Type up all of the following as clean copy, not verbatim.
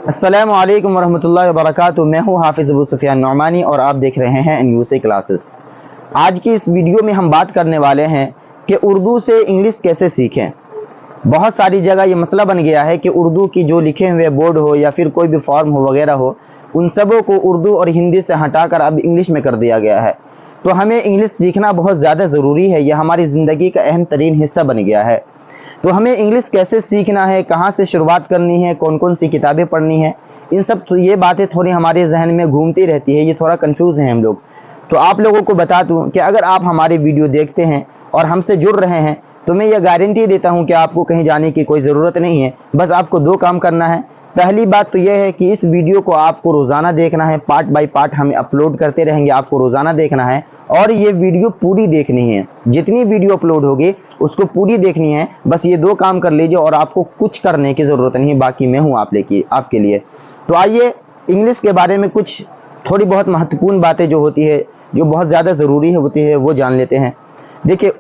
अस्सलामु अलैकुम वरहमतुल्लाहि वबरकातुहू। मैं हूँ हाफिज़ अबू सुफियान नौमानी और आप देख रहे हैं NUSA क्लासेस। आज की इस वीडियो में हम बात करने वाले हैं कि उर्दू से इंग्लिश कैसे सीखें। बहुत सारी जगह ये मसला बन गया है कि उर्दू की जो लिखे हुए बोर्ड हो या फिर कोई भी फॉर्म हो वगैरह हो, उन सबों को उर्दू और हिंदी से हटाकर अब इंग्लिश में कर दिया गया है। तो हमें इंग्लिश सीखना बहुत ज़्यादा ज़रूरी है, यह हमारी ज़िंदगी का अहम तरीन हिस्सा बन गया है। तो हमें इंग्लिश कैसे सीखना है, कहाँ से शुरुआत करनी है, कौन कौन सी किताबें पढ़नी है, इन सब तो ये बातें थोड़ी हमारे जहन में घूमती रहती है, ये थोड़ा कंफ्यूज हैं हम लोग। तो आप लोगों को बता दूं कि अगर आप हमारे वीडियो देखते हैं और हमसे जुड़ रहे हैं तो मैं ये गारंटी देता हूं कि आपको कहीं जाने की कोई ज़रूरत नहीं है। बस आपको दो काम करना है। पहली बात तो यह है कि इस वीडियो को आपको रोज़ाना देखना है, पार्ट बाय पार्ट हम अपलोड करते रहेंगे, आपको रोज़ाना देखना है और ये वीडियो पूरी देखनी है। जितनी वीडियो अपलोड होगी उसको पूरी देखनी है। बस ये दो काम कर लीजिए और आपको कुछ करने की ज़रूरत नहीं, बाकी मैं हूँ आपके लिए। तो आइए इंग्लिश के बारे में कुछ थोड़ी बहुत महत्वपूर्ण बातें जो होती है, जो बहुत ज़्यादा ज़रूरी होती है, वो जान लेते हैं। देखिए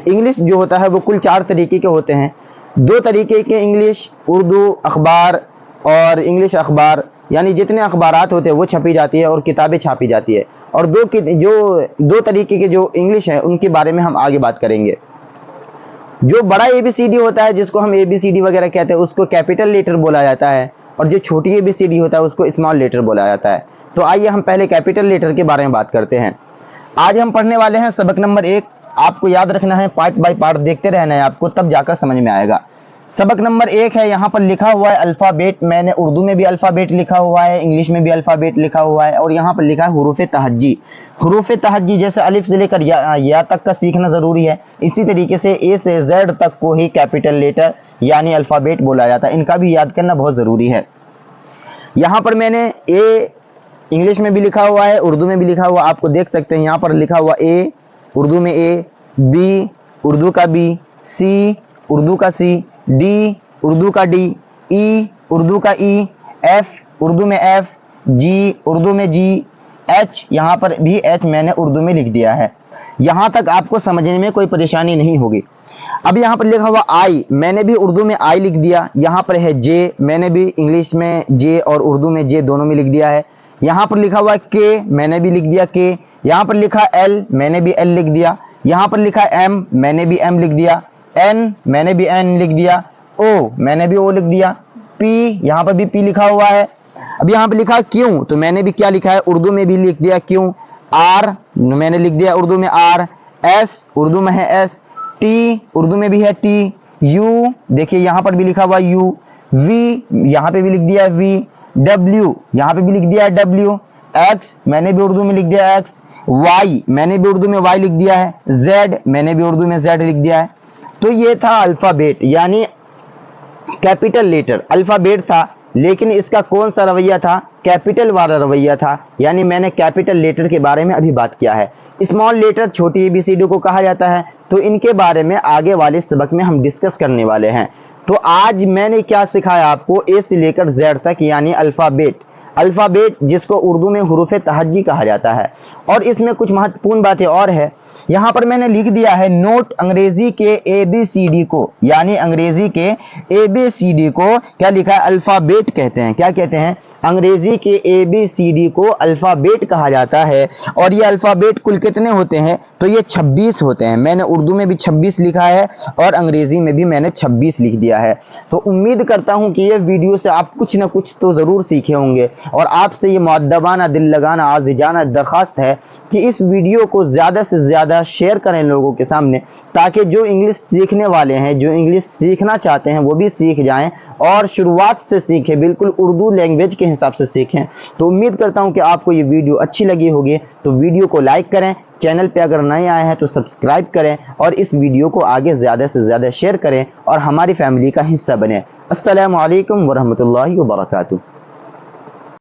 इंग्लिश जो होता है वो कुल 4 तरीके के होते हैं। 2 तरीके के इंग्लिश, उर्दू अखबार और इंग्लिश अखबार, यानी जितने अखबारात होते हैं वो छपी जाती है और किताबें छापी जाती है। और दो तरीके के जो इंग्लिश है उनके बारे में हम आगे बात करेंगे। जो बड़ा ABCD होता है, जिसको हम ABCD वगैरह कहते हैं, उसको कैपिटल लेटर बोला जाता है और जो छोटी ABCD होता है उसको स्मॉल लेटर बोला जाता है। तो आइए हम पहले कैपिटल लेटर के बारे में बात करते हैं। आज हम पढ़ने वाले हैं सबक नंबर 1। आपको याद रखना है, पार्ट बाय पार्ट देखते रहना है आपको, तब जाकर समझ में आएगा। सबक नंबर 1 है, यहाँ पर लिखा हुआ है अल्फ़ाबेट। मैंने उर्दू में भी अल्फ़ाबेट लिखा हुआ है, इंग्लिश में भी अल्फ़ाबेट लिखा हुआ है और यहाँ पर लिखा है हुरूफ़ तहज्जी। हुरूफ़ तहज्जी जैसे अलिफ से लेकर या तक का सीखना ज़रूरी है, इसी तरीके से A से Z तक को ही कैपिटल लेटर यानी अल्फ़ाबेट बोला जाता है। इनका भी याद करना बहुत ज़रूरी है। यहाँ पर मैंने A इंग्लिश में भी लिखा हुआ है, उर्दू में भी लिखा हुआ, आपको देख सकते हैं। यहाँ पर लिखा हुआ A उर्दू में A, B उर्दू का B, C उर्दू का C, D उर्दू का D, E उर्दू का E, F उर्दू में F, G उर्दू में G, H यहाँ पर भी H मैंने उर्दू में लिख दिया है। यहाँ तक आपको समझने में कोई परेशानी नहीं होगी। अब यहाँ पर लिखा हुआ I, मैंने भी उर्दू में I लिख दिया। यहाँ पर है J, मैंने भी इंग्लिश में J और उर्दू में J दोनों में लिख दिया है। यहाँ पर लिखा हुआ K, मैंने भी लिख दिया K। यहाँ पर लिखा L, मैंने भी L लिख दिया। यहाँ पर लिखा M, मैंने भी M लिख दिया। N, मैंने भी N लिख दिया। O, मैंने भी O लिख दिया। P, यहाँ पर भी P लिखा हुआ है। अब यहाँ पर लिखा Q, तो मैंने भी क्या लिखा है, उर्दू में भी लिख दिया Q। R, मैंने लिख दिया उर्दू में R। S, उर्दू में है S। T, उर्दू में भी है T। U, देखिए यहाँ पर भी लिखा हुआ U। V, यहाँ पे भी लिख दिया V। W, यहाँ पे भी लिख दिया है W। X, मैंने भी उर्दू में लिख दिया X। Y, मैंने भी उर्दू में Y लिख दिया है। Z, मैंने भी उर्दू में Z लिख दिया है। तो ये था अल्फ़ाबेट यानी कैपिटल लेटर। अल्फ़ाबेट था, लेकिन इसका कौन सा रवैया था, कैपिटल वाला रवैया था। यानी मैंने कैपिटल लेटर के बारे में अभी बात किया है। स्मॉल लेटर छोटी ABCD को कहा जाता है। तो इनके बारे में आगे वाले सबक में हम डिस्कस करने वाले हैं। तो आज मैंने क्या सिखाया आपको, A से लेकर Z तक यानी अल्फ़ाबेट। अल्फ़ाबेट जिसको उर्दू में हुरूफ़ तहज्जी कहा जाता है। और इसमें कुछ महत्वपूर्ण बातें और है। यहाँ पर मैंने लिख दिया है नोट अंग्रेजी के ABCD को, यानी अंग्रेजी के ABCD को क्या लिखा है, अल्फ़ाबेट कहते हैं। क्या कहते हैं, अंग्रेजी के ABCD को अल्फ़ाबेट कहा जाता है। और ये अल्फ़ाबेट कुल कितने होते हैं, तो ये 26 होते हैं। मैंने उर्दू में भी 26 लिखा है और अंग्रेजी में भी मैंने 26 लिख दिया है। तो उम्मीद करता हूँ कि ये वीडियो से आप कुछ ना कुछ तो ज़रूर सीखे होंगे। और आपसे ये मुअद्दबाना, दिल लगाना, आज़िजाना दरख्वास्त है कि इस वीडियो को ज़्यादा से ज़्यादा शेयर करें लोगों के सामने, ताकि जो इंग्लिश सीखने वाले हैं, जो इंग्लिश सीखना चाहते हैं, वो भी सीख जाएं और शुरुआत से सीखें, बिल्कुल उर्दू लैंग्वेज के हिसाब से सीखें। तो उम्मीद करता हूं कि आपको ये वीडियो अच्छी लगी होगी। तो वीडियो को लाइक करें, चैनल पे अगर नए आए हैं तो सब्सक्राइब करें और इस वीडियो को आगे ज़्यादा से ज़्यादा शेयर करें और हमारी फैमिली का हिस्सा बने। अस्सलामु अलैकुम वरहमतुल्लाहि वबरकातुहू।